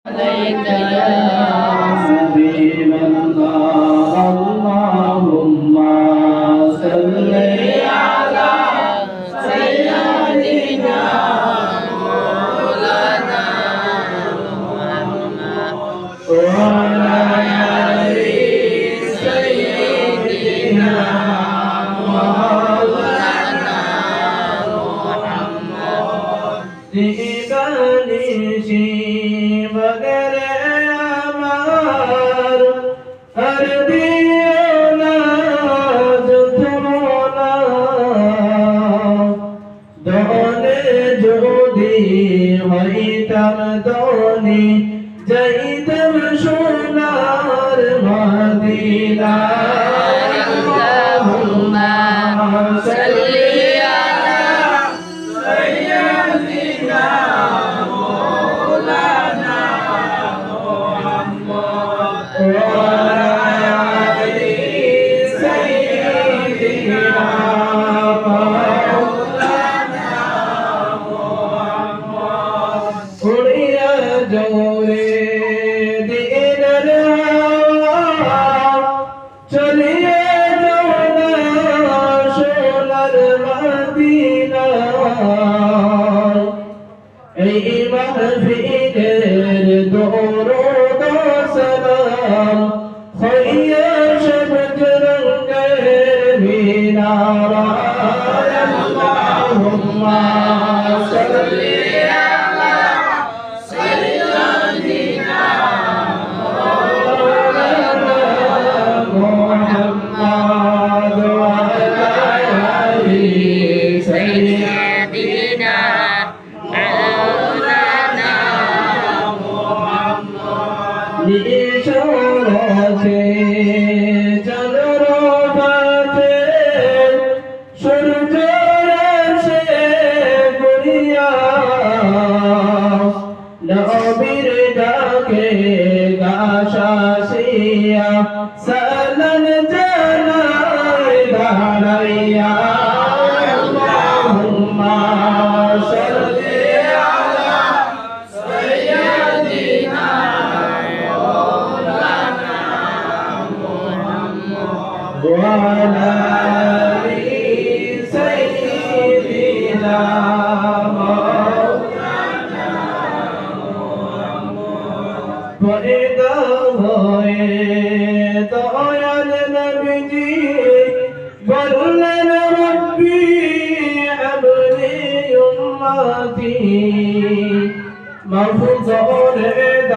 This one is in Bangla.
عليك يا حبيب الله اللهم صل على سيدنا مولانا محمد وعلى آل سيدنا مولانا محمد ديبانشي वगैरे আমার আর দিও না যুদ্ধমনা দনে যদি হইতাম দনে যাইতাম সোনার মদিনা আল্লাহুম্মা সাল্লি আলা সাইয়্যিদিনা জোরে দিনের হাওয়া চলিয়ে যাও না সোনার মদিনা এই মাহফিলের দরুদ সালাম হইয়া সবুজ রঙের মিনারা আল্লাহুম্মা সাল্লি নিশারাতে চন্দ্রবাতে সূর্যরাশে গুড়িয়া নবীর ডাকে গাশাসিয়া সালাম জানাই দাঁড়াইয়া আল্লাহুম্মা সাল্লি আলা সাইয়্যিদিনা وعلى آل سيدنا مولانا وإذا هويت يا نبي بلنا ربي أبني أمتي مفضول